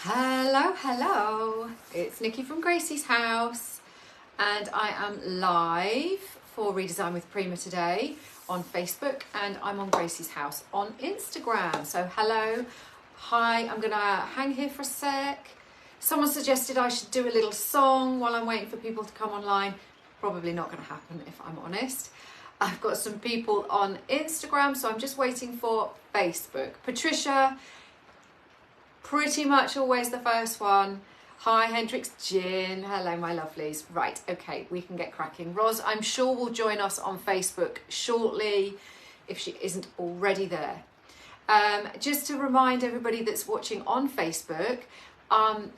Hello, hello. It's Nikki from Gracie's house, and I am live for Redesign with Prima today on Facebook, and I'm on Gracie's house on Instagram. So hello, hi, I'm gonna hang here for a sec. Someone suggested I should do a little song while I'm waiting for people to come online. Probably not gonna happen if I'm honest. I've got some people on Instagram, so I'm just waiting for Facebook. Patricia, pretty much always the first one. Hi, Hendrix Gin. Hello, my lovelies. Right, okay, we can get cracking. Roz, I'm sure will join us on Facebook shortly if she isn't already there. Just to remind everybody that's watching on Facebook,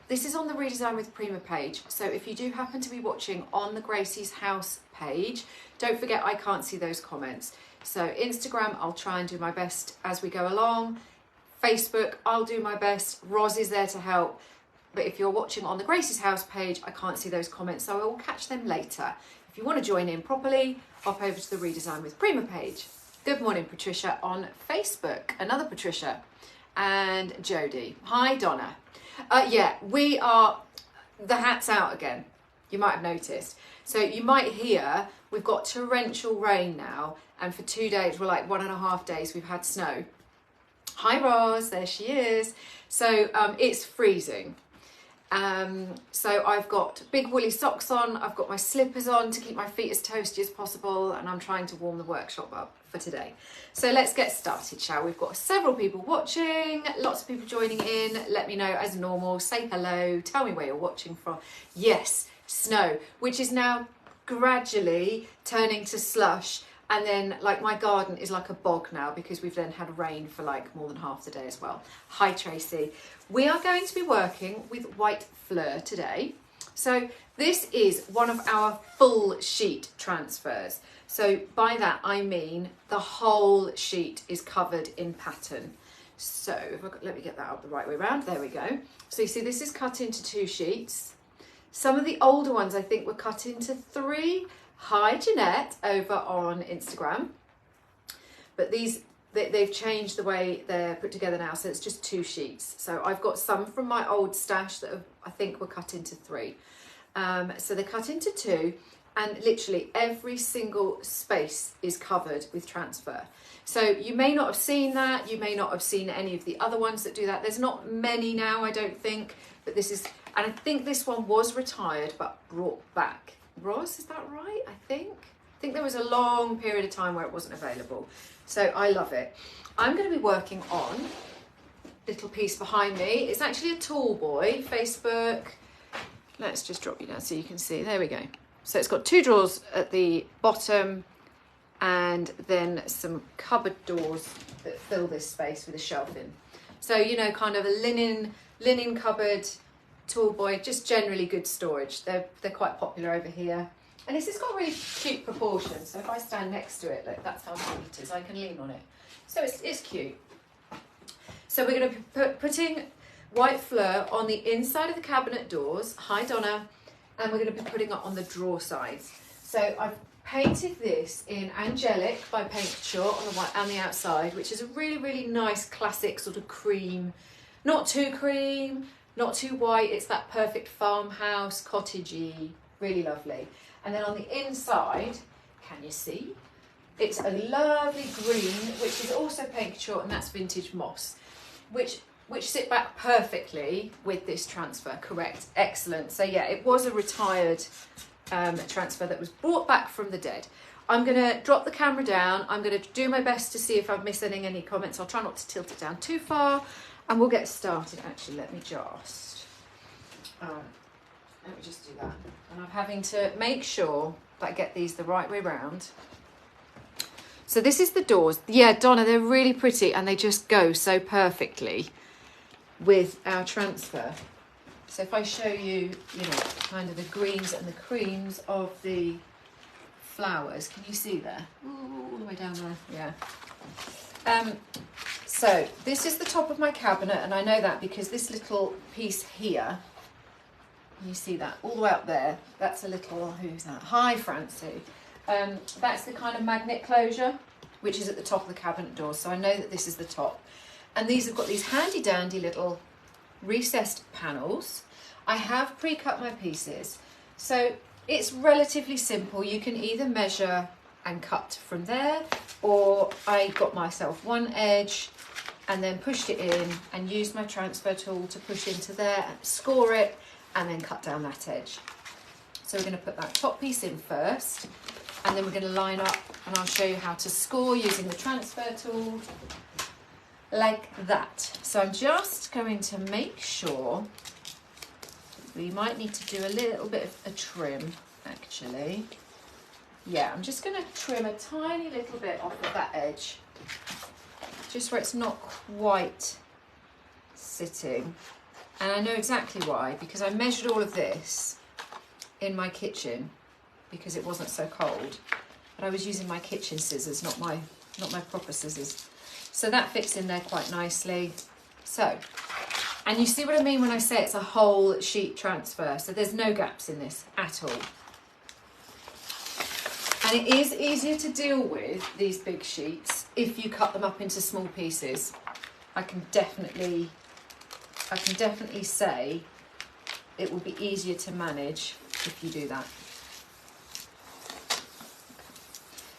this is on the Redesign with Prima page. So if you do happen to be watching on the Gracie's house page, don't forget I can't see those comments. So Instagram, I'll try and do my best as we go along. Facebook, I'll do my best. Roz is there to help. But if you're watching on the Gracie's house page, I can't see those comments, so I will catch them later. If you want to join in properly, hop over to the Redesign with Prima page. Good morning, Patricia on Facebook. Another Patricia and Jodie. Hi, Donna. Yeah, we are, the hat's out again. You might have noticed. So you might hear we've got torrential rain now, and for 2 days, we're like 1.5 days, we've had snow. Hi Roz, there she is. So it's freezing. So I've got big woolly socks on, I've got my slippers on to keep my feet as toasty as possible, and I'm trying to warm the workshop up for today. So let's get started, shall we? We've got several people watching, lots of people joining in. Let me know as normal, say hello, tell me where you're watching from. Yes, snow, which is now gradually turning to slush. And then like my garden is like a bog now because we've then had rain for like more than half the day as well. Hi Tracy. We are going to be working with white Fleur today. So this is one of our full sheet transfers. So by that I mean the whole sheet is covered in pattern. So if I, let me get that up the right way around. There we go. So you see this is cut into 2 sheets. Some of the older ones I think were cut into 3. Hi Jeanette over on Instagram, but they've changed the way they're put together now, so it's just 2 sheets. So I've got some from my old stash that I think were cut into 3. So they're cut into 2, and literally every single space is covered with transfer. So you may not have seen that, you may not have seen any of the other ones that do that. There's not many now, I don't think, but this is, and I think this one was retired but brought back. Roz, is that right? I think there was a long period of time where it wasn't available. So I love it. I'm going to be working on little piece behind me. It's actually a tall boy, Facebook. Let's just drop you down so you can see. There we go. So it's got 2 drawers at the bottom and then some cupboard doors that fill this space with a shelf in. So, you know, kind of a linen cupboard, tall boy, just generally good storage. They're quite popular over here, and this has got really cute proportions. So if I stand next to it, look, that's how big it is. I can lean on it, so it's cute. So we're going to be putting white Fleur on the inside of the cabinet doors. Hi Donna. And we're going to be putting it on the drawer sides. So I've painted this in Angelic by Paint Short on the white and the outside, which is a really nice classic sort of cream, not too cream, not too white. It's that perfect farmhouse, cottagey, really lovely. And then on the inside, can you see? It's a lovely green, which is also Paint Short, and that's vintage moss, which sit back perfectly with this transfer. Correct, excellent. So yeah, it was a retired transfer that was brought back from the dead. I'm gonna drop the camera down. I'm gonna do my best to see if I'm missing any comments. I'll try not to tilt it down too far. And we'll get started. Actually, let me just do that. And I'm having to make sure that I get these the right way round. So this is the doors. Yeah, Donna, they're really pretty, and they just go so perfectly with our transfer. So if I show you, you know, kind of the greens and the creams of the flowers, can you see there? Ooh, all the way down there, yeah. So this is the top of my cabinet, and I know that because this little piece here, you see that all the way up there, that's a little, who's that? Hi Francie. That's the kind of magnet closure, which is at the top of the cabinet door. So I know that this is the top. And these have got these handy dandy little recessed panels. I have pre-cut my pieces, so it's relatively simple. You can either measure and cut from there, or I got myself one edge and then pushed it in and used my transfer tool to push into there, score it, and then cut down that edge. So we're going to put that top piece in first, and then we're going to line up, and I'll show you how to score using the transfer tool like that. So I'm just going to make sure, we might need to do a little bit of a trim actually. Yeah, I'm just going to trim a tiny little bit off of that edge, just where it's not quite sitting. And I know exactly why, because I measured all of this in my kitchen because it wasn't so cold, but I was using my kitchen scissors, not my proper scissors. So that fits in there quite nicely. So, and you see what I mean when I say it's a whole sheet transfer, so there's no gaps in this at all. And it is easier to deal with, these big sheets, if you cut them up into small pieces. I can definitely say it will be easier to manage if you do that.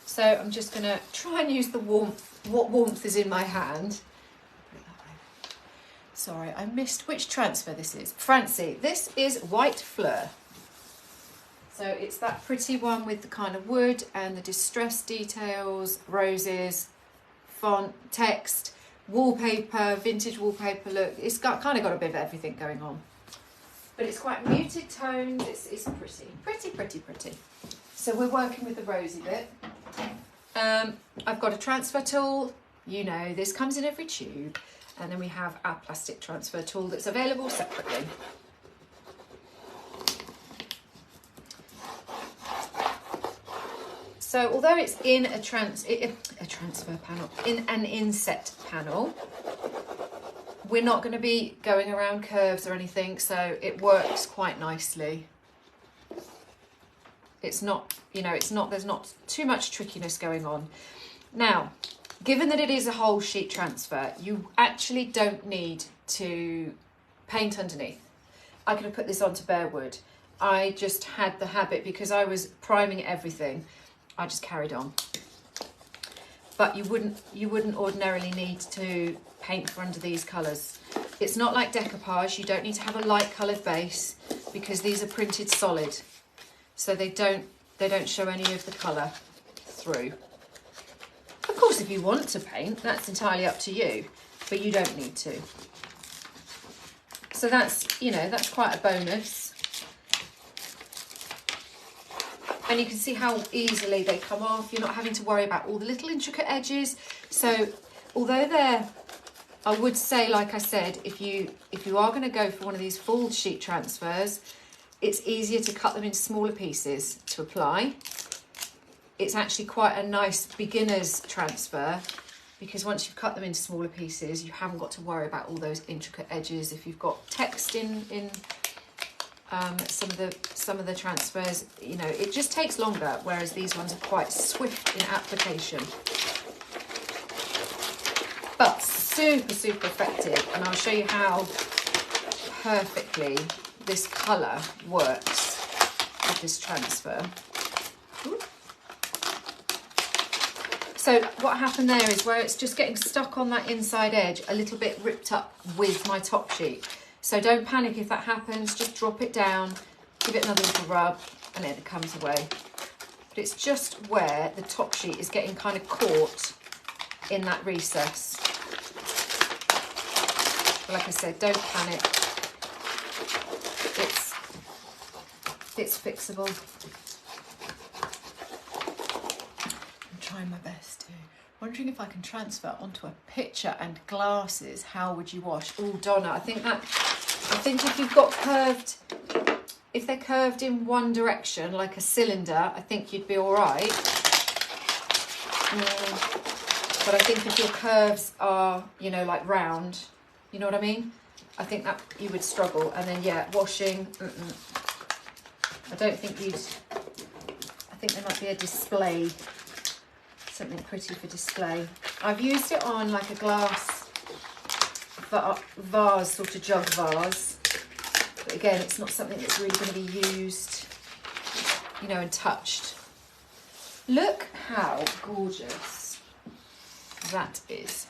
So I'm just going to try and use the warmth, what warmth is in my hand. Sorry, I missed which transfer this is. Francie, this is white Fleur. So it's that pretty one with the kind of wood and the distressed details, roses, font, text, wallpaper, vintage wallpaper look. It's got kind of got a bit of everything going on. But it's quite muted tones. It's pretty. So we're working with the rosy bit. I've got a transfer tool. You know, this comes in every tube. And then we have our plastic transfer tool that's available separately. So although it's in a transfer panel, in an inset panel, we're not going to be going around curves or anything, so it works quite nicely. It's not, you know, there's not too much trickiness going on. Now, given that it is a whole sheet transfer, you actually don't need to paint underneath. I could have put this onto bare wood. I just had the habit, because I was priming everything, I just carried on. But you wouldn't ordinarily need to paint for under these colours. It's not like decoupage. You don't need to have a light coloured base, because these are printed solid, so they don't show any of the colour through. Of course, if you want to paint, that's entirely up to you, but you don't need to. So that's, you know, that's quite a bonus. And you can see how easily they come off. You're not having to worry about all the little intricate edges. So although I would say, like I said, if you are going to go for one of these full sheet transfers, it's easier to cut them into smaller pieces to apply. It's actually quite a nice beginner's transfer, because once you've cut them into smaller pieces, you haven't got to worry about all those intricate edges. If you've got text in some of the transfers, you know, it just takes longer, whereas these ones are quite swift in application. But super effective, and I'll show you how perfectly this colour works with this transfer. So what happened there is, where it's just getting stuck on that inside edge, a little bit ripped up with my top sheet. So don't panic if that happens, just drop it down, give it another little rub, and then it comes away. But it's just where the top sheet is getting kind of caught in that recess. But like I said, don't panic. It's fixable. I'm trying my best to. Wondering if I can transfer onto a picture and glasses. How would you wash? Oh, Donna, I think if you've got curved, if they're curved in one direction, like a cylinder, I think you'd be all right. But I think if your curves are, you know, like round, you know what I mean? I think that you would struggle. And then, yeah, washing, I don't think I think there might be a display, something pretty for display. I've used it on like a glass vase, sort of jug vase. But again, it's not something that's really going to be used, you know, and touched. Look how gorgeous that is.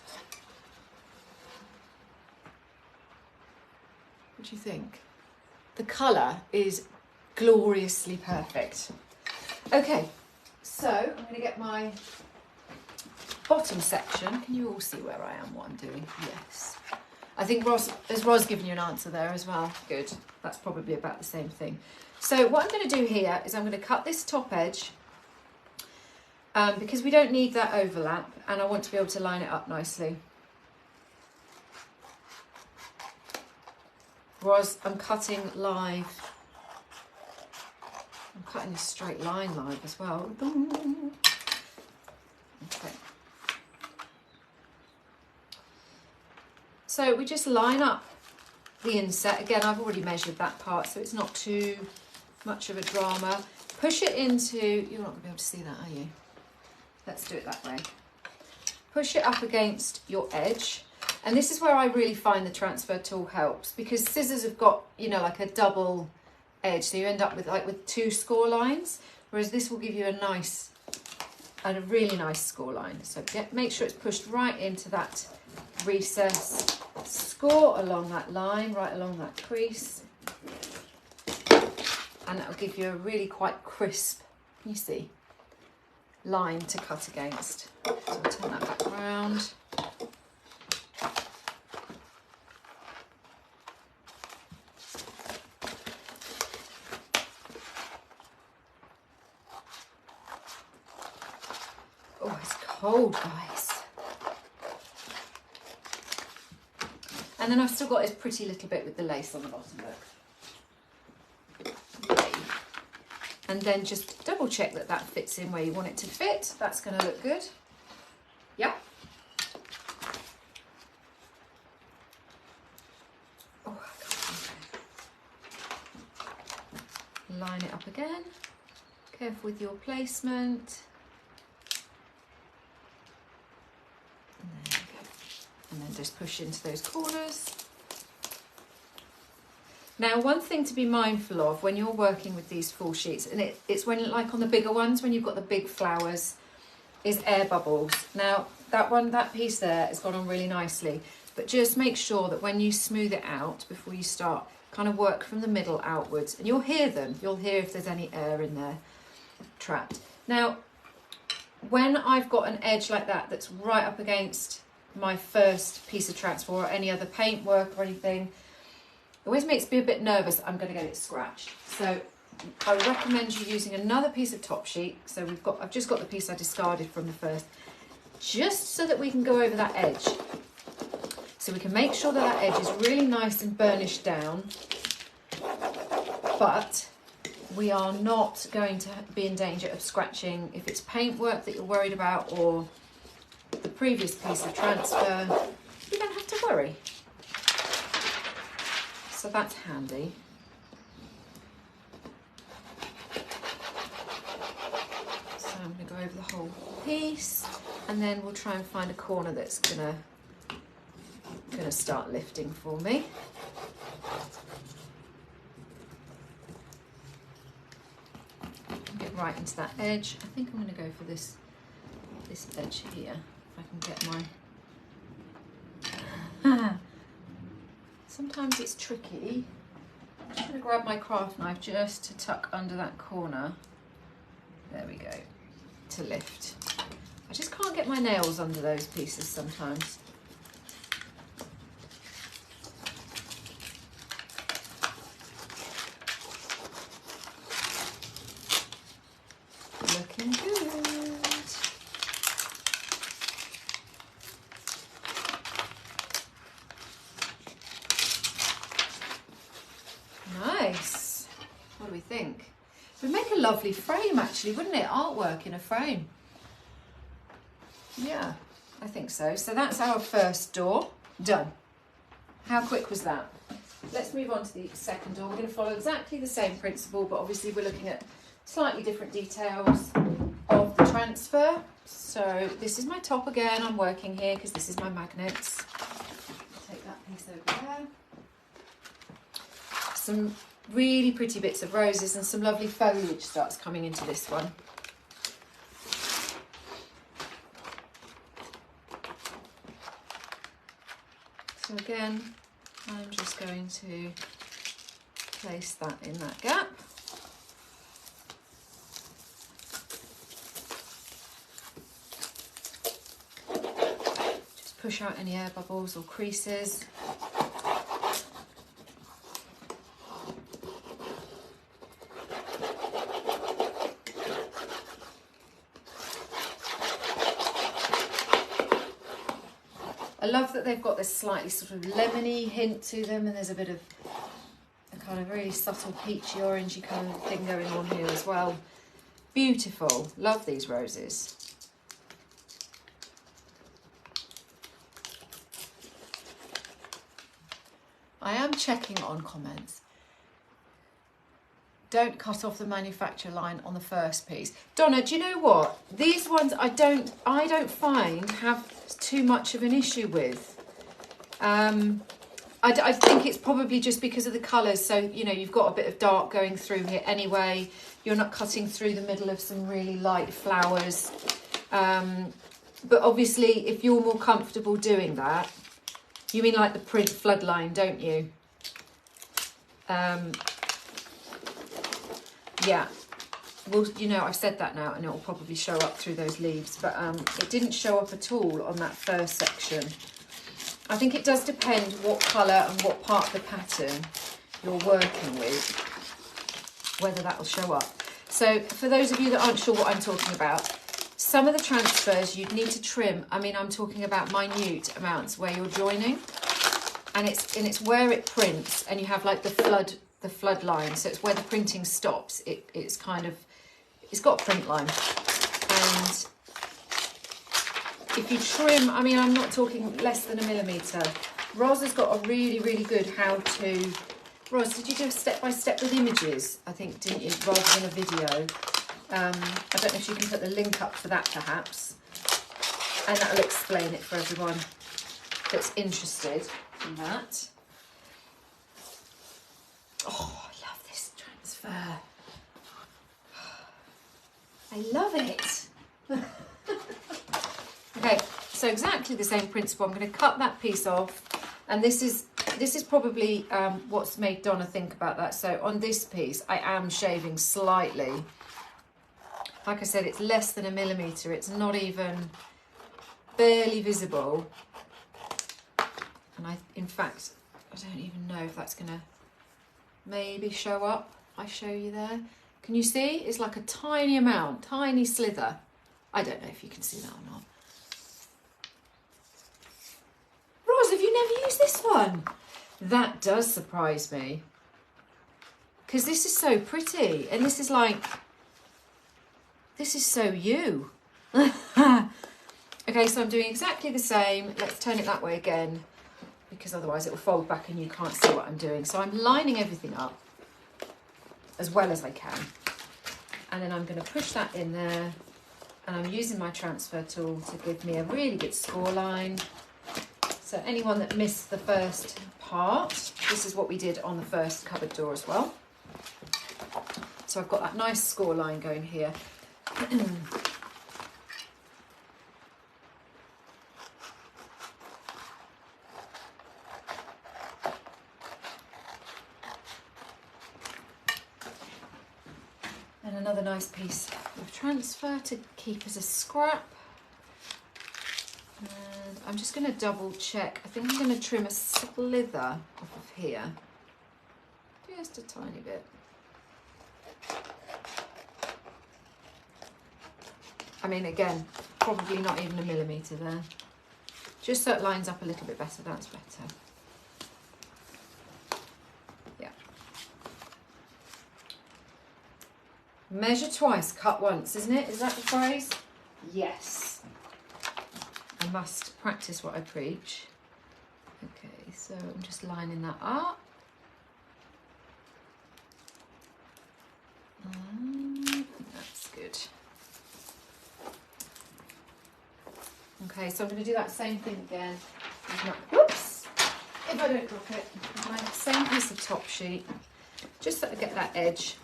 What do you think? The colour is gloriously perfect. Okay, so I'm going to get my bottom section. Can you all see where I am, what I'm doing? Yes. I think has Ros given you an answer there as well? Good. That's probably about the same thing. So what I'm going to do here is I'm going to cut this top edge because we don't need that overlap, and I want to be able to line it up nicely. Ros, I'm cutting live. I'm cutting a straight line live as well. Okay. So we just line up the inset. Again, I've already measured that part, so it's not too much of a drama. Push it into, you're not going to be able to see that, are you? Let's do it that way. Push it up against your edge. And this is where I really find the transfer tool helps, because scissors have got, you know, like a double edge. So you end up with two score lines, whereas this will give you a really nice score line. So make sure it's pushed right into that recess. Score along that line, right along that crease, and that'll give you a really quite crisp, you see, line to cut against. So I'll turn that back around. Oh, it's cold, guys. And then I've still got this pretty little bit with the lace on the bottom, look. Okay. And then just double check that that fits in where you want it to fit. That's going to look good. Yeah. Oh, line it up again. Careful with your placement. And then just push into those corners. Now, one thing to be mindful of when you're working with these full sheets, and it's when, like on the bigger ones, when you've got the big flowers, is air bubbles. Now, that piece there has gone on really nicely, but just make sure that when you smooth it out before you start, kind of work from the middle outwards, and you'll hear them. You'll hear if there's any air in there trapped. Now, when I've got an edge like that that's right up against my first piece of transfer or any other paint work or anything, it always makes me a bit nervous I'm going to get it scratched. So I recommend you using another piece of top sheet. So I've just got the piece I discarded from the first, just so that we can go over that edge. So we can make sure that that edge is really nice and burnished down, but we are not going to be in danger of scratching if it's paint work that you're worried about, or the previous piece of transfer. You don't have to worry. So that's handy. So I'm going to go over the whole piece, and then we'll try and find a corner that's gonna start lifting for me. Get right into that edge. I think I'm going to go for this edge here. If I can get my... Sometimes it's tricky. I'm just going to grab my craft knife just to tuck under that corner. There we go. To lift. I just can't get my nails under those pieces sometimes. Looking good. Nice. What do we think? It would make a lovely frame actually, wouldn't it? Artwork in a frame. Yeah, I think so. So that's our first door done. How quick was that? Let's move on to the second door. We're going to follow exactly the same principle, but obviously we're looking at slightly different details of the transfer. So this is my top again. I'm working here because this is my magnets. Take that piece over there. Some really pretty bits of roses and some lovely foliage starts coming into this one. So again, I'm just going to place that in that gap. Just push out any air bubbles or creases. I love that they've got this slightly sort of lemony hint to them, and there's a bit of a kind of really subtle peachy orangey kind of thing going on here as well. Beautiful. Love these roses. I am checking on comments. Don't cut off the manufacturer line on the first piece. Donna, do you know what? These ones I don't find have too much of an issue with. I think it's probably just because of the colours. So, you know, you've got a bit of dark going through here anyway. You're not cutting through the middle of some really light flowers. But obviously, if you're more comfortable doing that, you mean like the print floodline, don't you? Yeah, well, you know, I've said that now and it will probably show up through those leaves, but it didn't show up at all on that first section. I think it does depend what colour and what part of the pattern you're working with, whether that will show up. So for those of you that aren't sure what I'm talking about, some of the transfers you'd need to trim. I mean, I'm talking about minute amounts where you're joining, and it's where it prints and you have like the flood line, so it's where the printing stops. It's kind of, it's got a print line, and if you trim, I mean, I'm not talking less than 1 millimetre. Roz has got a really good how to. Roz, did you do a step-by-step with images, I think, didn't you, rather than a video? I don't know if you can put the link up for that perhaps, and that'll explain it for everyone that's interested in that. Oh, I love this transfer. I love it. Okay, so exactly the same principle. I'm going to cut that piece off, and this is probably what's made Donna think about that. So on this piece, I am shaving slightly. Like I said, it's less than 1 millimetre. It's not even barely visible. And in fact, I don't even know if that's going to maybe show up. I show you there. Can you see? It's like a tiny amount, tiny slither. I don't know if you can see that or not. Roz, have you never used this one? That does surprise me, because this is so pretty, and this is like, this is so you. Okay, so I'm doing exactly the same. Let's turn it that way again, because otherwise it will fold back and you can't see what I'm doing. So I'm lining everything up as well as I can, and then I'm going to push that in there, and I'm using my transfer tool to give me a really good score line. So anyone that missed the first part, this is what we did on the first cupboard door as well. So I've got that nice score line going here. And another nice piece of transfer to keep as a scrap. And I'm just going to double check. I think I'm going to trim a slither off of here. Just a tiny bit. I mean, again, probably not even 1 millimetre there. Just so it lines up a little bit better, that's better. Yeah. Measure twice, cut once, isn't it? Is that the phrase? Yes. I must practice what I preach. Okay, so I'm just lining that up. That's good. Okay, so I'm going to do that same thing again. Whoops! if I don't drop it. My same piece of top sheet, just so I get that edge.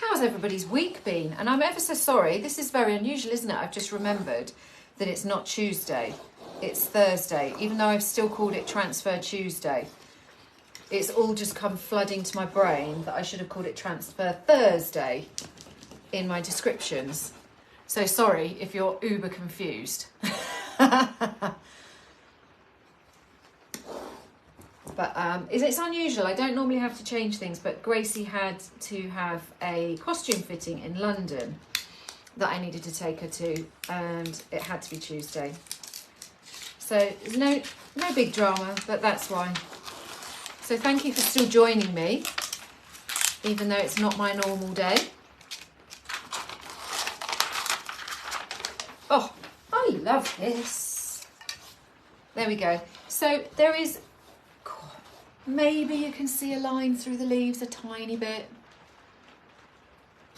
How's everybody's week been? And I'm ever so sorry, this is very unusual, isn't it? I've just remembered that it's not Tuesday, it's Thursday, even though I've still called it Transfer Tuesday. It's all just come flooding to my brain that I should have called it Transfer Thursday in my descriptions. So sorry if you're uber confused. But it's unusual. I don't normally have to change things, but Gracie had to have a costume fitting in London that I needed to take her to, and it had to be Tuesday. So there's no big drama, but that's why. So thank you for still joining me, even though it's not my normal day. Oh, I love this. There we go. So there is, maybe you can see a line through the leaves a tiny bit,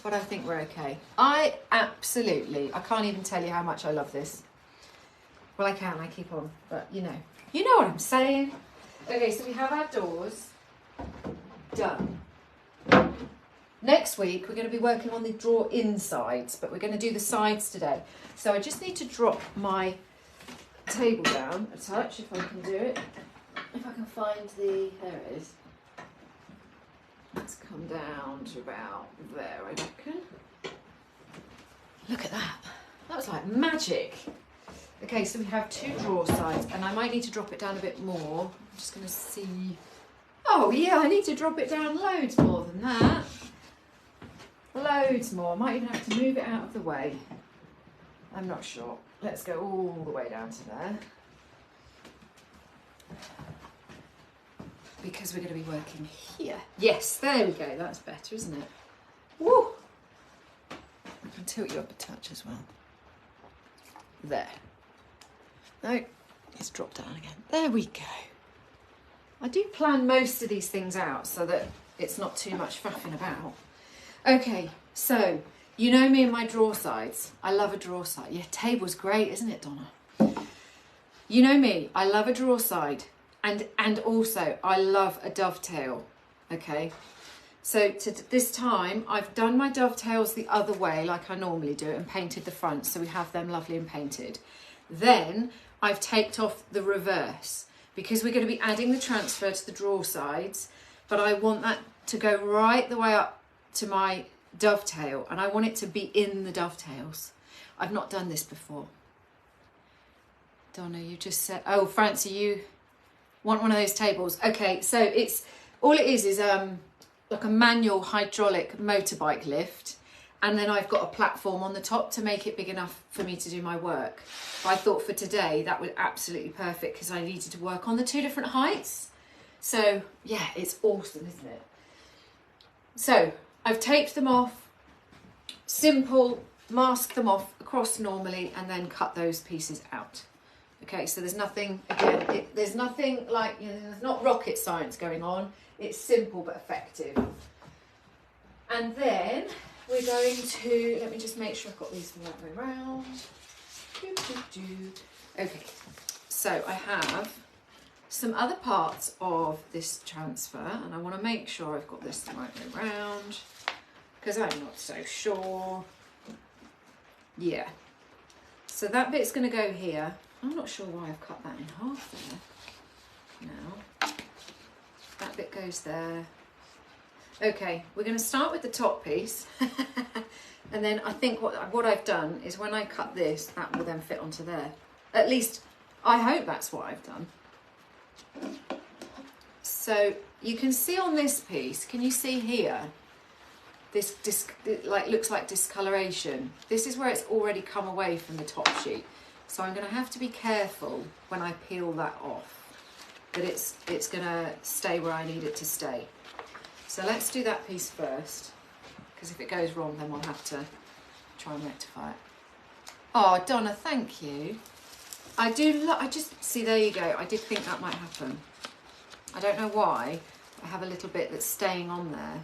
but I think we're okay. I can't even tell you how much I love this. Well, I can, I keep on, but you know what I'm saying. Okay, so we have our doors done. Next week, we're going to be working on the drawer insides, but we're going to do the sides today. So I just need to drop my table down a touch, if I can do it. If I can find there it is. Let's come down to about there, I reckon. Look at that. That was like magic. Okay, so we have two drawer sides, and I might need to drop it down a bit more. I'm just going to see. Oh yeah, I need to drop it down loads more than that. Loads more. I might even have to move it out of the way. I'm not sure. Let's go all the way down to there. Because we're going to be working here. Yes, there we go. That's better, isn't it? Woo! I can tilt you up a touch as well. There. No, it's dropped down again. There we go. I do plan most of these things out so that it's not too much faffing about. Okay, so you know me and my drawer sides. I love a drawer side. Yeah, table's great, isn't it, Donna? You know me, I love a drawer side. And also, I love a dovetail, okay? So this time, I've done my dovetails the other way, like I normally do, and painted the front, so we have them lovely and painted. Then, I've taped off the reverse, because we're going to be adding the transfer to the drawer sides, but I want that to go right the way up to my dovetail, and I want it to be in the dovetails. I've not done this before. Donna, you just said, oh, Francie, you want one of those tables. Okay, so it's all it is like a manual hydraulic motorbike lift, and then I've got a platform on the top to make it big enough for me to do my work. But I thought for today that was absolutely perfect because I needed to work on the two different heights. So yeah, it's awesome, isn't it? So I've taped them off, simple, mask them off across normally, and then cut those pieces out. Okay, so there's nothing, again, there's nothing like, there's not rocket science going on. It's simple but effective. And then we're going to, let me just make sure I've got these the right way around. Okay, so I have some other parts of this transfer, and I want to make sure I've got this the right way around, because I'm not so sure. Yeah, so that bit's going to go here. I'm not sure why I've cut that in half there. Now, that bit goes there. Okay, we're going to start with the top piece. And then I think what I've done is when I cut this, that will then fit onto there. At least, I hope that's what I've done. So you can see on this piece, can you see here? This looks like discoloration. This is where it's already come away from the top sheet. So I'm going to have to be careful when I peel that off, that it's going to stay where I need it to stay. So let's do that piece first, because if it goes wrong, then we'll have to try and rectify it. Oh, Donna, thank you. I just, see, there you go. I did think that might happen. I don't know why. I have a little bit that's staying on there.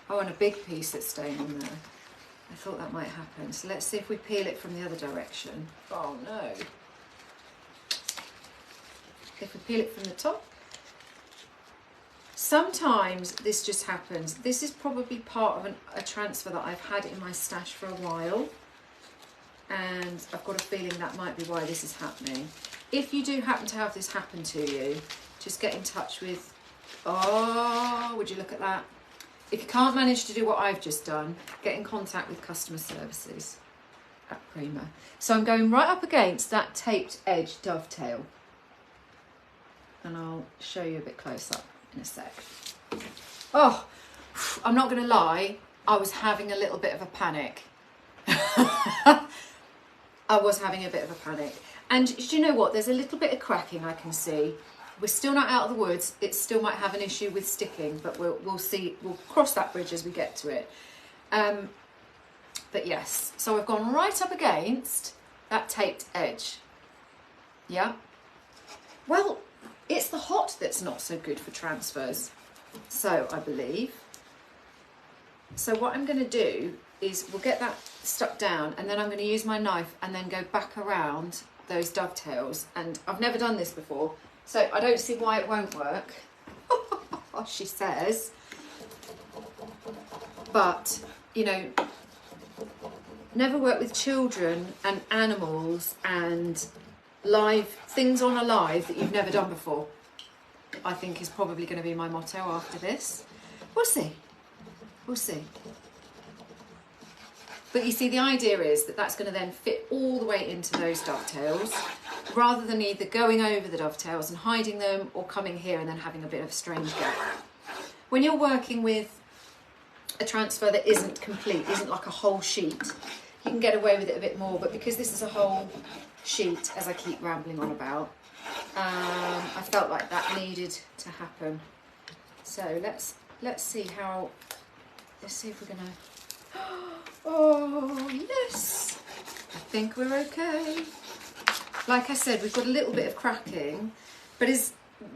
Oh, and a big piece that's staying on there. I thought that might happen. So let's see if we peel it from the other direction. Oh no. If we peel it from the top. Sometimes this just happens. This is probably part of a transfer that I've had in my stash for a while. And I've got a feeling that might be why this is happening. If you do happen to have this happen to you, just get in touch with, oh, would you look at that? If you can't manage to do what I've just done, get in contact with customer services at Prima. So I'm going right up against that taped edge dovetail. And I'll show you a bit close up in a sec. Oh, I'm not going to lie, I was having a little bit of a panic. I was having a bit of a panic. And do you know what? There's a little bit of cracking I can see. We're still not out of the woods. It still might have an issue with sticking, but we'll see. We'll cross that bridge as we get to it. But yes, so I've gone right up against that taped edge. Yeah. Well, it's the hot that's not so good for transfers. So I believe. So what I'm going to do is we'll get that stuck down, and then I'm going to use my knife and then go back around those dovetails. And I've never done this before, so I don't see why it won't work. She says. But, you know, never work with children and animals and live things on alive that you've never done before, I think is probably going to be my motto after this. We'll see. We'll see. But you see, the idea is that that's going to then fit all the way into those dovetails, rather than either going over the dovetails and hiding them or coming here and then having a bit of a strange gap. When you're working with a transfer that isn't complete, isn't like a whole sheet, you can get away with it a bit more. But because this is a whole sheet, as I keep rambling on about, I felt like that needed to happen. So let's see how. Let's see if we're gonna. Oh yes, I think we're okay. Like I said, we've got a little bit of cracking, but is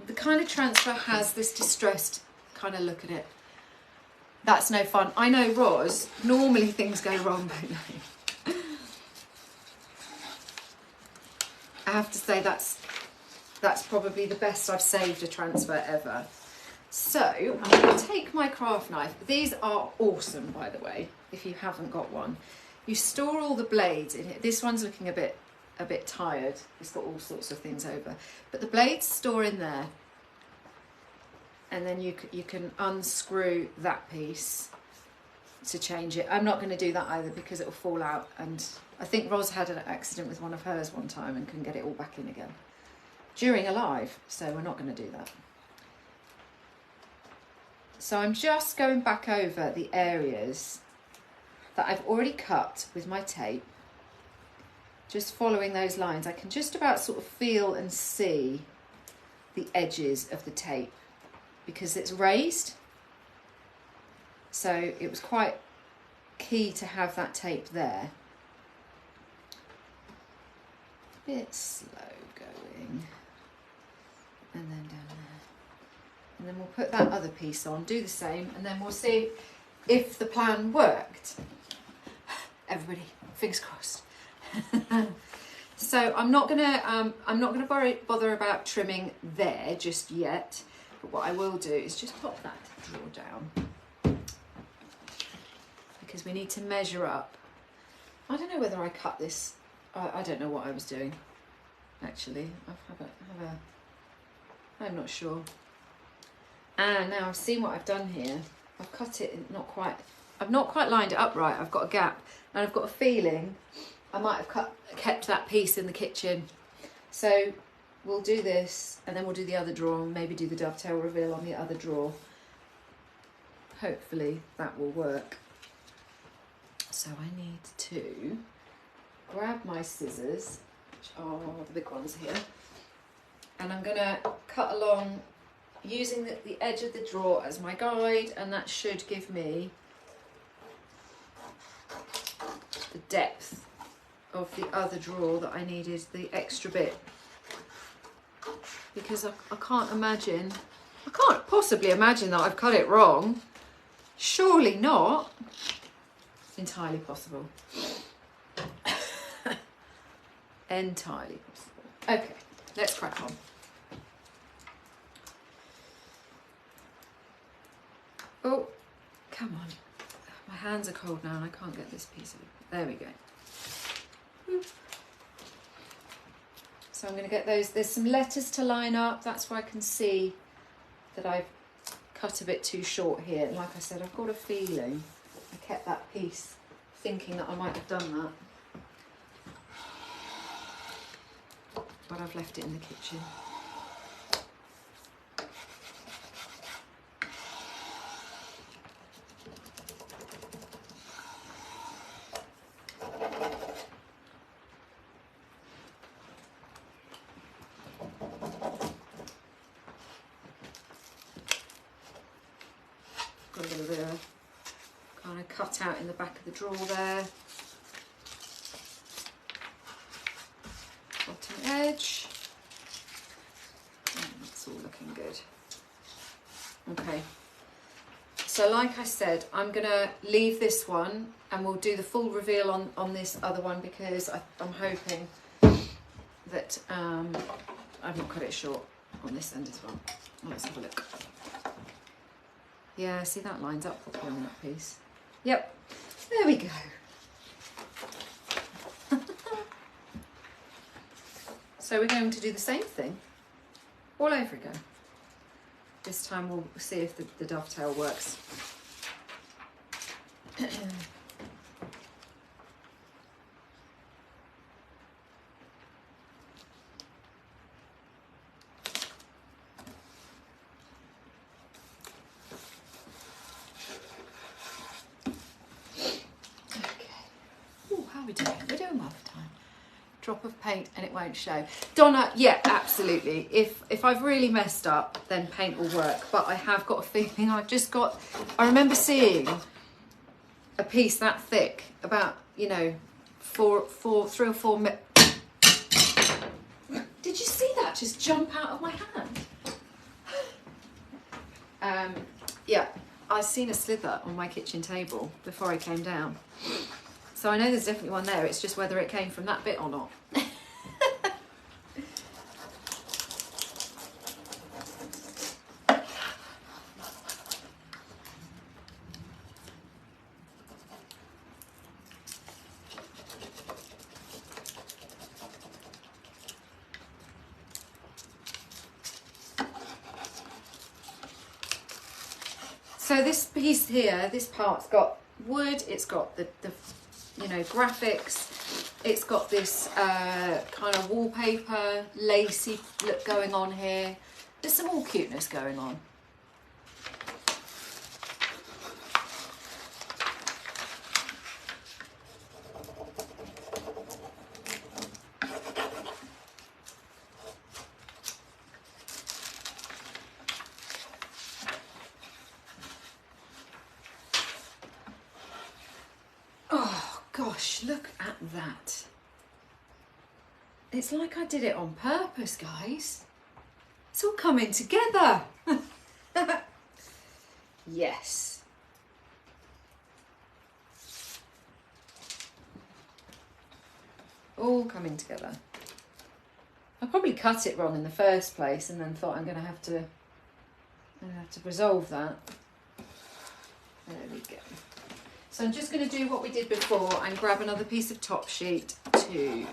the kind of transfer has this distressed kind of look at it. That's no fun. I know, Roz, normally things go wrong, don't they? I have to say that's probably the best I've saved a transfer ever. So I'm going to take my craft knife. These are awesome, by the way, if you haven't got one. You store all the blades in it. This one's looking a bit tired. It's got all sorts of things over. But the blades store in there. And then you can unscrew that piece to change it. I'm not going to do that either because it will fall out. And I think Roz had an accident with one of hers one time and couldn't get it all back in again during a live. So we're not going to do that. So I'm just going back over the areas that I've already cut with my tape. Just following those lines. I can just about sort of feel and see the edges of the tape because it's raised. So it was quite key to have that tape there. A bit slow going. And then down there. And then we'll put that other piece on, do the same, and then we'll see if the plan worked. Everybody, fingers crossed. So I'm not gonna bother about trimming there just yet. But what I will do is just pop that drawer down because we need to measure up. I don't know whether I cut this. I don't know what I was doing. Actually, I'm not sure. And now I've seen what I've done here. I've cut it I've not quite lined it up right. I've got a gap and I've got a feeling I might have kept that piece in the kitchen. So we'll do this and then we'll do the other drawer and maybe do the dovetail reveal on the other drawer. Hopefully that will work. So I need to grab my scissors, which are the big ones here, and I'm gonna cut along using the edge of the drawer as my guide, and that should give me the depth of the other drawer that I needed the extra bit, because I can't possibly imagine that I've cut it wrong. Surely not. It's entirely possible. Entirely possible. Okay, let's crack on. Oh, come on. My hands are cold now and I can't get this piece of it. There we go. So I'm going to get those. There's some letters to line up. That's why I can see that I've cut a bit too short here. And like I said, I've got a feeling I kept that piece thinking that I might have done that. But I've left it in the kitchen. Got a little bit of kind of cut out in the back of the drawer there. Bottom edge. And that's all looking good. Okay. So like I said, I'm going to leave this one and we'll do the full reveal on this other one, because I'm hoping that I've not cut it short on this end as well. Let's have a look. Yeah, see, that lines up properly on that piece. Yep, there we go. So we're going to do the same thing all over again. This time we'll see if the dovetail works. We're doing well for time. Drop of paint and it won't show. Donna, yeah, absolutely. If I've really messed up, then paint will work. But I have got a feeling I remember seeing a piece that thick, about, you know, 3 or 4 Did you see that just jump out of my hand? Yeah, I've seen a slither on my kitchen table before I came down. So I know there's definitely one there, it's just whether it came from that bit or not. So this piece here, this part's got wood, it's got the you know, graphics, it's got this kind of wallpaper, lacy look going on here. There's some more cuteness going on. Gosh, look at that. It's like I did it on purpose, guys. It's all coming together. Yes. All coming together. I probably cut it wrong in the first place and then thought I'm going to have to resolve that. There we go. So I'm just going to do what we did before and grab another piece of top sheet to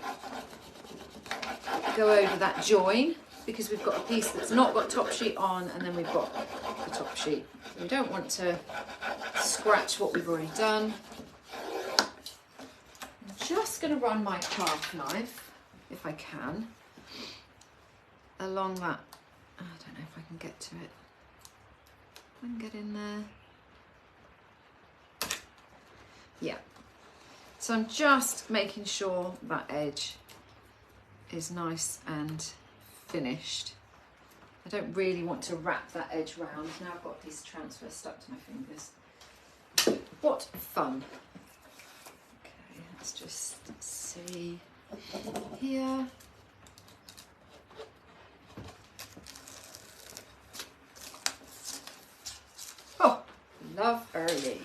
go over that join, because we've got a piece that's not got top sheet on and then we've got the top sheet. So we don't want to scratch what we've already done. I'm just going to run my craft knife, if I can, along that. I don't know if I can get to it. I can get in there. Yeah, so I'm just making sure that edge is nice and finished. I don't really want to wrap that edge round. Now I've got a piece of transfer stuck to my fingers. What fun. Okay, let's just see here. Oh, lovely.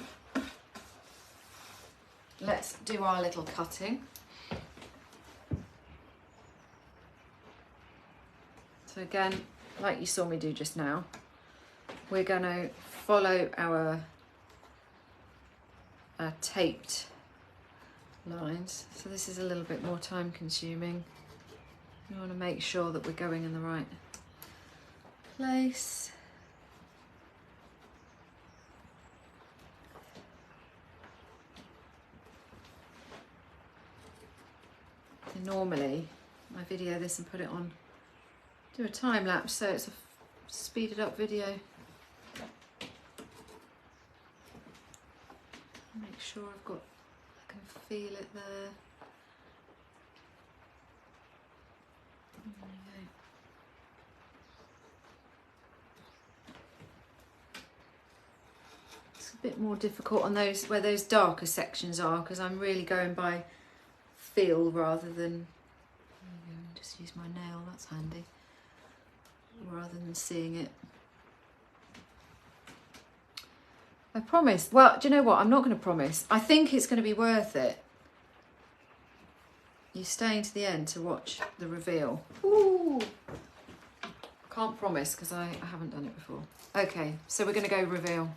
Let's do our little cutting. So again, like you saw me do just now, we're going to follow our taped lines. So this is a little bit more time consuming. We want to make sure that we're going in the right place. And normally I video this and put it on, do a time lapse, so it's a speeded up video. Make sure I've got, I can feel it there. There we go. It's a bit more difficult on those where those darker sections are, because I'm really going by feel rather than, just use my nail, that's handy, rather than seeing it. I promise. Well, do you know what? I'm not going to promise. I think it's going to be worth it. You're staying to the end to watch the reveal. Ooh. Can't promise because I haven't done it before. Okay, so we're going to go reveal.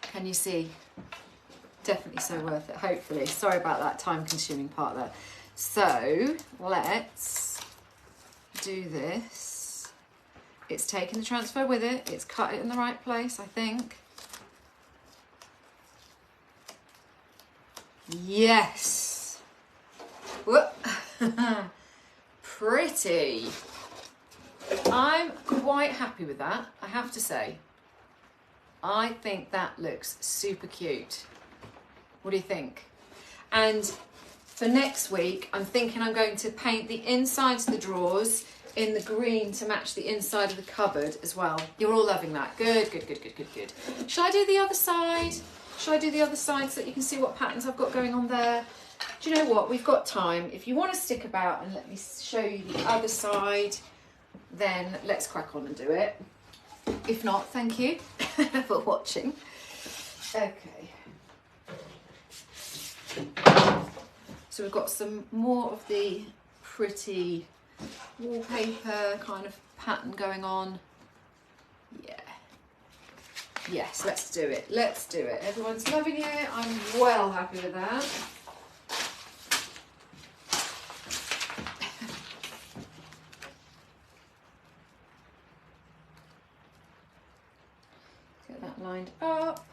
Can you see? Definitely so worth it, hopefully. Sorry about that time-consuming part there. So, let's do this. It's taken the transfer with it. It's cut it in the right place, I think. Yes. Whoop. Pretty. I'm quite happy with that, I have to say. I think that looks super cute. What do you think? And for next week, I'm thinking I'm going to paint the insides of the drawers in the green to match the inside of the cupboard as well. You're all loving that. Good, good, good, good, good, good. Shall I do the other side? Shall I do the other side so that you can see what patterns I've got going on there? Do you know what? We've got time. If you want to stick about and let me show you the other side, then let's crack on and do it. If not, thank you for watching. Okay. So we've got some more of the pretty wallpaper kind of pattern going on. Yeah. Yes, let's do it. Let's do it. Everyone's loving it. I'm well happy with that. Get that lined up.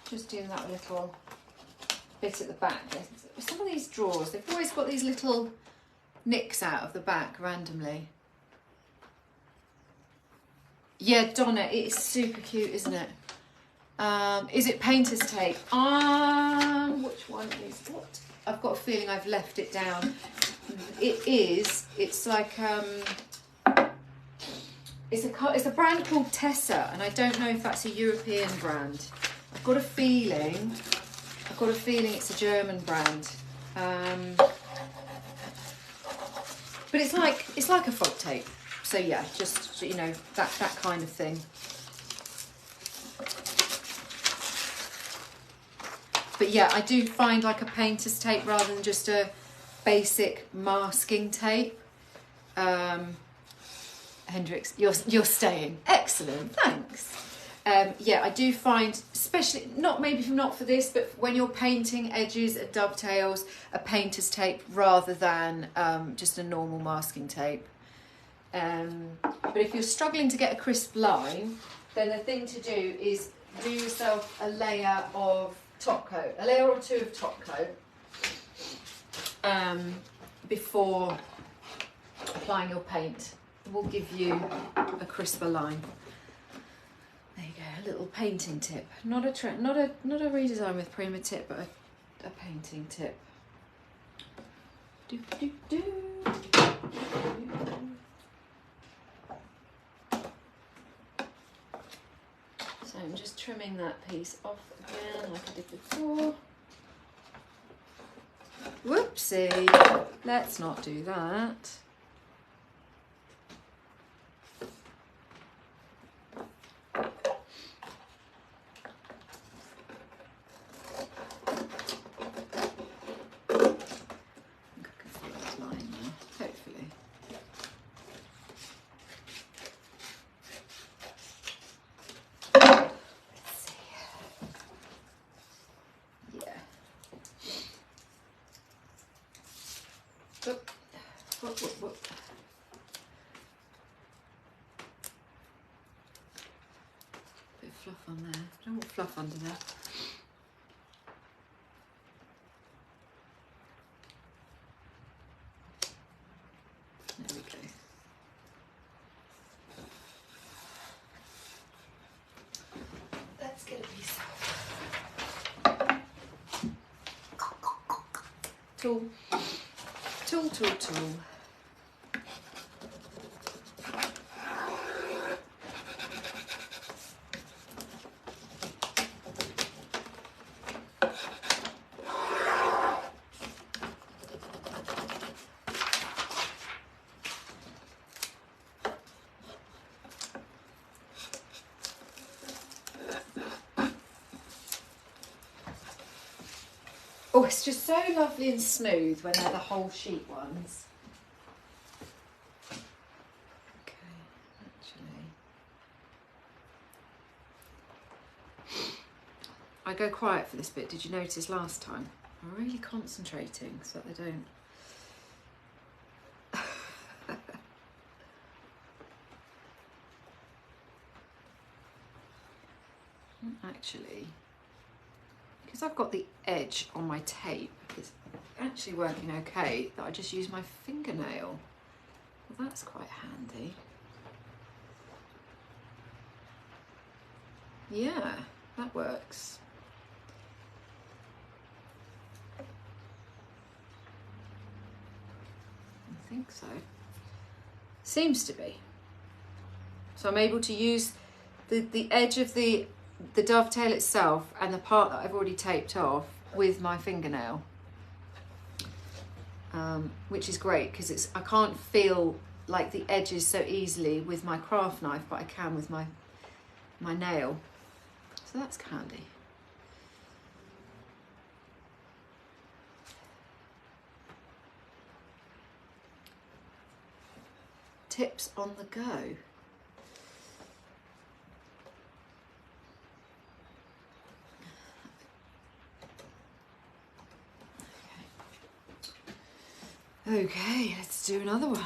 Just doing that little bit at the back. Some of these drawers, they've always got these little nicks out of the back randomly. Yeah, Donna, it is super cute, isn't it? Is it painter's tape? Which one is what? I've got a feeling I've left it down. It is. It's like it's a brand called Tessa, and I don't know if that's a European brand. I've got a feeling it's a German brand. But it's like a fog tape. So yeah, just, you know, that kind of thing. But yeah, I do find like a painter's tape rather than just a basic masking tape. Hendrix, you're staying. Excellent, thanks. Yeah, I do find, especially not for this, but when you're painting edges and dovetails, a painter's tape rather than just a normal masking tape. But if you're struggling to get a crisp line, then the thing to do is do yourself a layer of top coat, a layer or two of top coat, before applying your paint. It will give you a crisper line. There you go, a little painting tip. Not a redesign with Prima tip, but a painting tip. Do, do, do. So I'm just trimming that piece off again like I did before. Whoopsie, let's not do that. Whoop. Bit of fluff on there. I don't want fluff under there. There we go. Let's get a piece of tool. Oh, it's just so lovely and smooth when they're the whole sheet ones. Okay, actually. I go quiet for this bit, did you notice last time? I'm really concentrating so that they don't... Actually, because I've got the edge on my tape, it's actually working okay that I just use my fingernail. Well, that's quite handy. Yeah, that works. I think so. Seems to be. So I'm able to use the edge of the dovetail itself and the part that I've already taped off with my fingernail, which is great because I can't feel like the edges so easily with my craft knife, but I can with my nail. So that's handy. Tips on the go. Okay, let's do another one.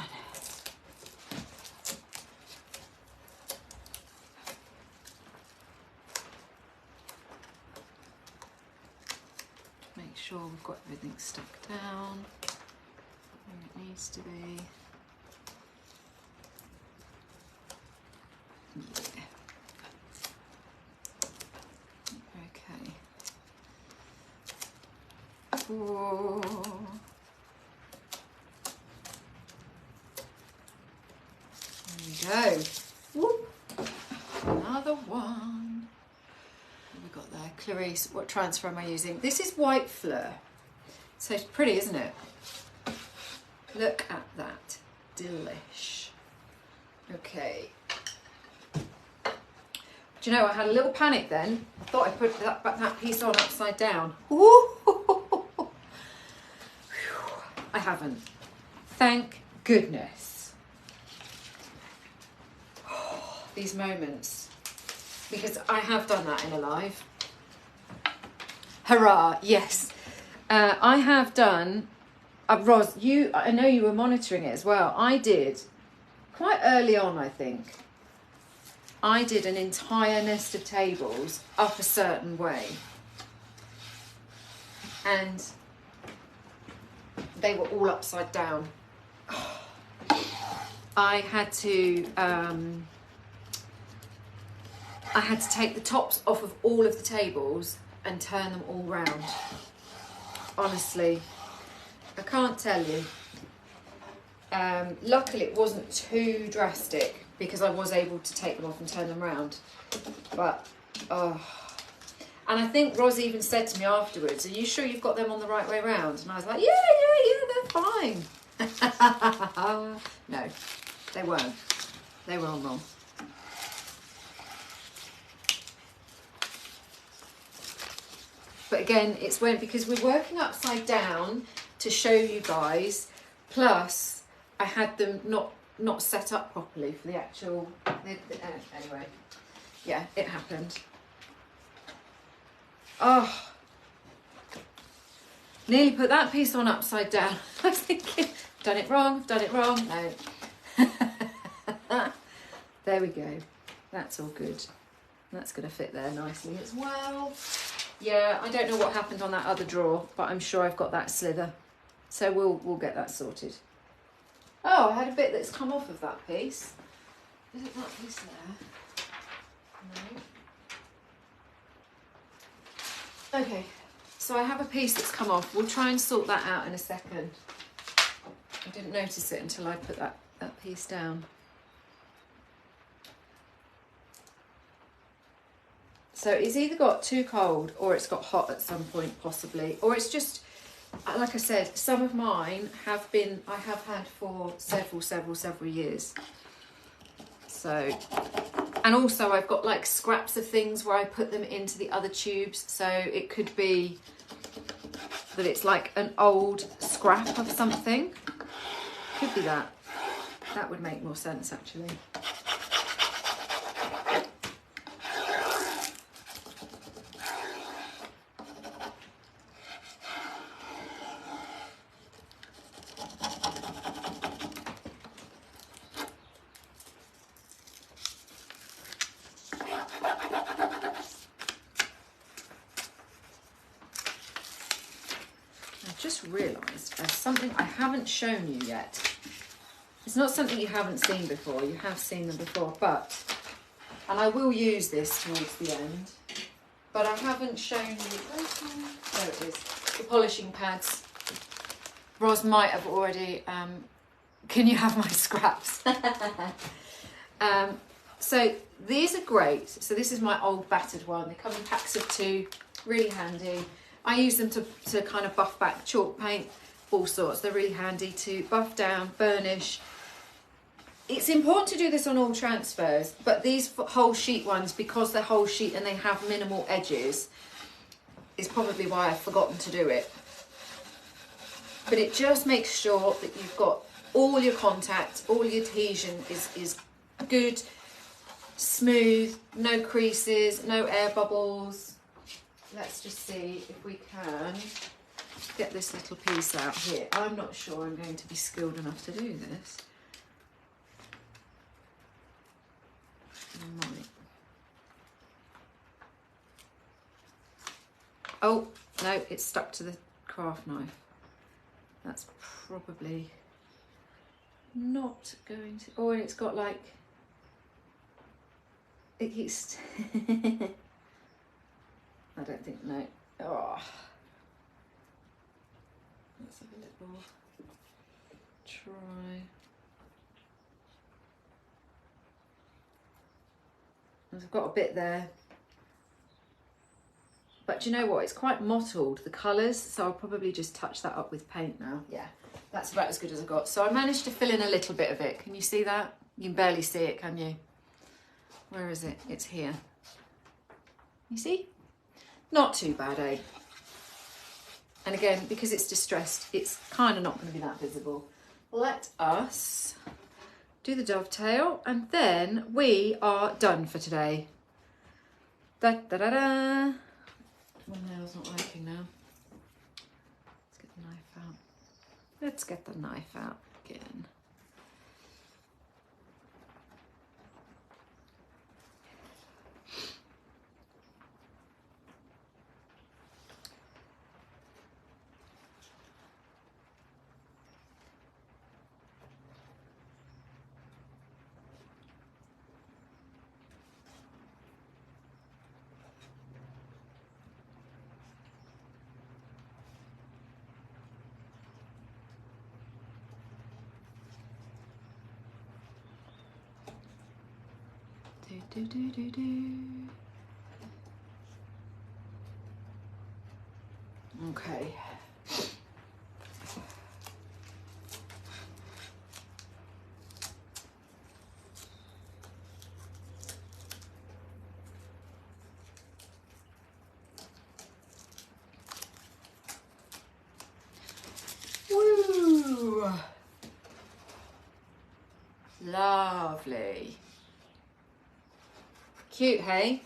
Make sure we've got everything stuck down where it needs to be. Yeah. Okay. 4. Go. Whoop. Another one. What have we got there? Clarice, what transfer am I using? This is white Fleur. So it's pretty, isn't it? Look at that. Delish. Okay. Do you know, I had a little panic then. I thought I put that piece on upside down. I haven't. Thank goodness. These moments because I have done that in a live. Hurrah, yes. I have done, Ros, I know you were monitoring it as well. I did, quite early on I think, I did an entire nest of tables up a certain way. And they were all upside down. I had to take the tops off of all of the tables and turn them all round. Honestly, I can't tell you. Luckily it wasn't too drastic because I was able to take them off and turn them round. But, oh. And I think Ros even said to me afterwards, are you sure you've got them on the right way round? And I was like, yeah, they're fine. No, they weren't. They were all wrong. But again, it's because we're working upside down to show you guys, plus I had them not set up properly for the actual, anyway, yeah, it happened. Oh, nearly put that piece on upside down. I was thinking, I've done it wrong, no. There we go, that's all good. That's going to fit there nicely as well. Yeah, I don't know what happened on that other drawer, but I'm sure I've got that slither. So we'll get that sorted. Oh, I had a bit that's come off of that piece. Is it that piece there? No. Okay, so I have a piece that's come off. We'll try and sort that out in a second. I didn't notice it until I put that piece down. So it's either got too cold or it's got hot at some point possibly, or it's just, like I said, some of mine I have had for several years. So, and also I've got like scraps of things where I put them into the other tubes. So it could be that it's like an old scrap of something. Could be that. That would make more sense actually. Realised there's something I haven't shown you yet. It's not something you haven't seen before, you have seen them before, and I will use this towards the end, but I haven't shown you, there it is, the polishing pads. Ros might have already, can you have my scraps? So these are great. So this is my old battered one. They come in packs of 2, really handy. I use them to kind of buff back chalk paint, all sorts. They're really handy to buff down, burnish. It's important to do this on all transfers, but these whole sheet ones, because they're whole sheet and they have minimal edges, is probably why I've forgotten to do it. But it just makes sure that you've got all your contact, all your adhesion is good, smooth, no creases, no air bubbles. Let's just see if we can get this little piece out here. I'm not sure I'm going to be skilled enough to do this. I might. Oh, no, it's stuck to the craft knife. That's probably not going to... Oh, and it's got like... It keeps... I don't think, no. Oh. Let's have a little try. I've got a bit there. But do you know what? It's quite mottled, the colours, so I'll probably just touch that up with paint now. Yeah, that's about as good as I got. So I managed to fill in a little bit of it. Can you see that? You can barely see it, can you? Where is it? It's here. You see? Not too bad, eh? And again, because it's distressed, it's kind of not going to be that visible. Let us do the dovetail and then we are done for today. Da da da da. One nail's not working now. Let's get the knife out. Let's get the knife out again. Do, do, do, do. Okay. Woo! Lovely. Cute, hey?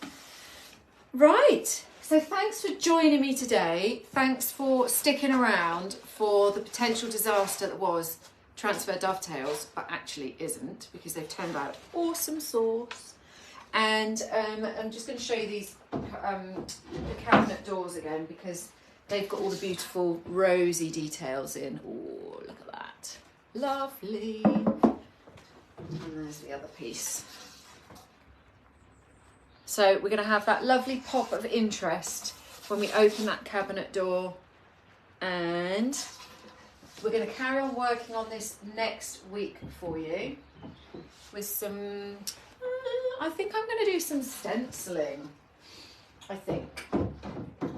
Right, so thanks for joining me today. Thanks for sticking around for the potential disaster that was Transfer Dovetails, but actually isn't, because they've turned out awesome sauce. And I'm just going to show you these the cabinet doors again, because they've got all the beautiful rosy details in. Oh, look at that. Lovely. And there's the other piece. So we're going to have that lovely pop of interest when we open that cabinet door, and we're going to carry on working on this next week for you with some, I think I'm going to do some stenciling. I think we're going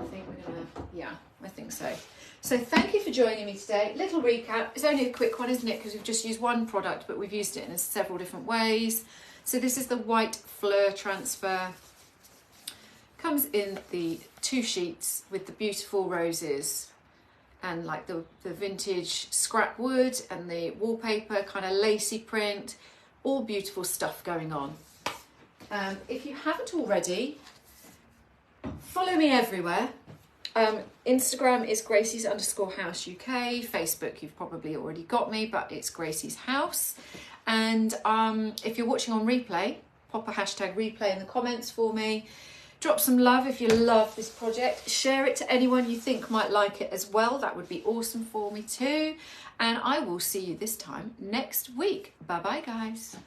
to, yeah, I think so. So thank you for joining me today. Little recap, it's only a quick one, isn't it? Because we've just used one product, but we've used it in several different ways. So this is the white Fleur transfer. Comes in the 2 sheets with the beautiful roses and like the vintage scrap wood and the wallpaper, kind of lacy print, all beautiful stuff going on. If you haven't already, follow me everywhere. Instagram is Gracie's_house UK. Facebook, you've probably already got me, but it's Gracie's House. And if you're watching on replay, pop a hashtag replay in the comments for me. Drop some love if you love this project. Share it to anyone you think might like it as well. That would be awesome for me too. And I will see you this time next week. Bye bye, guys.